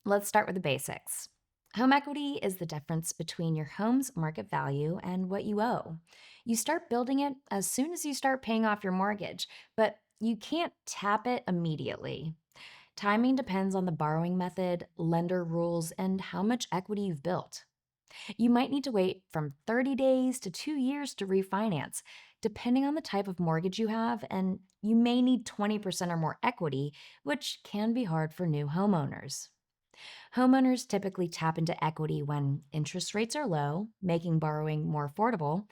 Let's start with the basics. Home equity is the difference between your home's market value and what you owe. You start building it as soon as you start paying off your mortgage, but you can't tap it immediately. Timing depends on the borrowing method, lender rules, and how much equity you've built. You might need to wait from 30 days to 2 years to refinance, depending on the type of mortgage you have, and you may need 20% or more equity, which can be hard for new homeowners. Homeowners typically tap into equity when interest rates are low, making borrowing more affordable,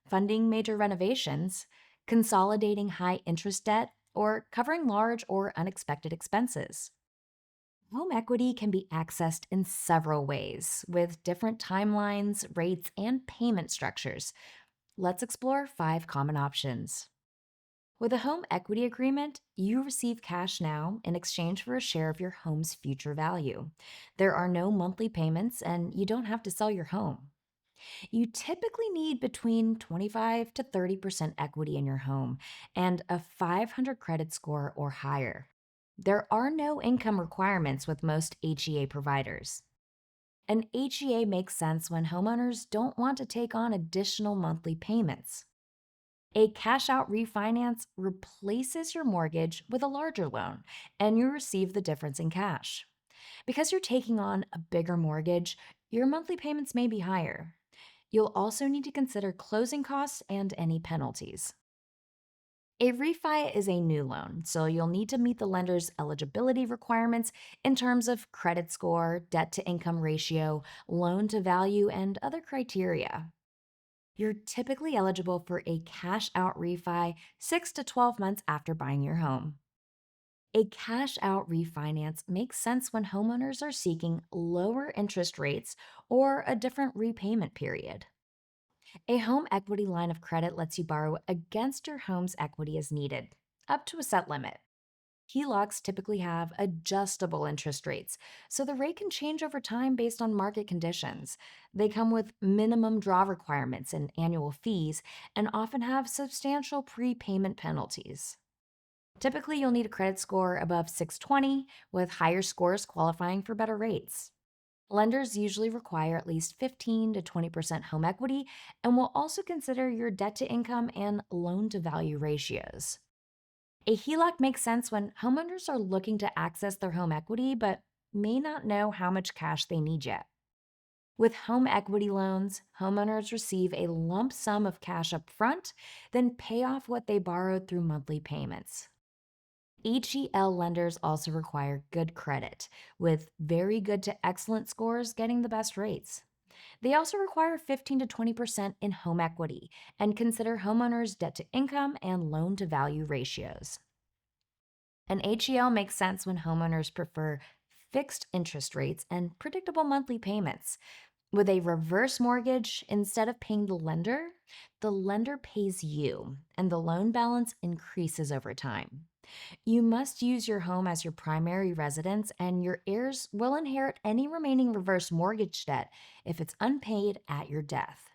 funding major renovations, consolidating high interest debt, or covering large or unexpected expenses. Home equity can be accessed in several ways, with different timelines, rates, and payment structures. Let's explore 5 common options. With a home equity agreement, you receive cash now in exchange for a share of your home's future value. There are no monthly payments, and you don't have to sell your home. You typically need between 25 to 30% equity in your home and a 500 credit score or higher. There are no income requirements with most HEA providers. An HEA makes sense when homeowners don't want to take on additional monthly payments. A cash out refinance replaces your mortgage with a larger loan, and you receive the difference in cash. Because you're taking on a bigger mortgage, your monthly payments may be higher. You'll also need to consider closing costs and any penalties. A refi is a new loan, so you'll need to meet the lender's eligibility requirements in terms of credit score, debt to income ratio, loan to value, and other criteria. You're typically eligible for a cash out refi 6 to 12 months after buying your home. A cash out refinance makes sense when homeowners are seeking lower interest rates or a different repayment period. A home equity line of credit lets you borrow against your home's equity as needed, up to a set limit. HELOCs typically have adjustable interest rates, so the rate can change over time based on market conditions. They come with minimum draw requirements and annual fees, and often have substantial prepayment penalties. Typically, you'll need a credit score above 620, with higher scores qualifying for better rates. Lenders usually require at least 15 to 20% home equity and will also consider your debt to income and loan to value ratios. A HELOC makes sense when homeowners are looking to access their home equity but may not know how much cash they need yet. With home equity loans, homeowners receive a lump sum of cash up front, then pay off what they borrowed through monthly payments. HEL lenders also require good credit, with very good to excellent scores getting the best rates. They also require 15 to 20% in home equity and consider homeowners' debt to income and loan to value ratios. An HEL makes sense when homeowners prefer fixed interest rates and predictable monthly payments. With a reverse mortgage, instead of paying the lender pays you, and the loan balance increases over time. You must use your home as your primary residence, and your heirs will inherit any remaining reverse mortgage debt if it's unpaid at your death.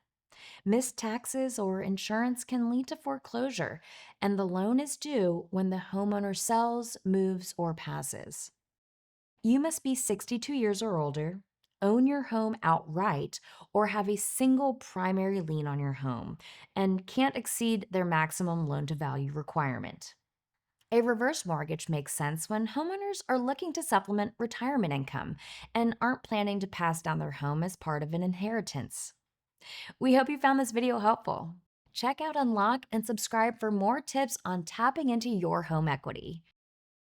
Missed taxes or insurance can lead to foreclosure, and the loan is due when the homeowner sells, moves, or passes. You must be 62 years or older, own your home outright, or have a single primary lien on your home, and can't exceed their maximum loan to value requirement. A reverse mortgage makes sense when homeowners are looking to supplement retirement income and aren't planning to pass down their home as part of an inheritance. We hope you found this video helpful. Check out Unlock and subscribe for more tips on tapping into your home equity.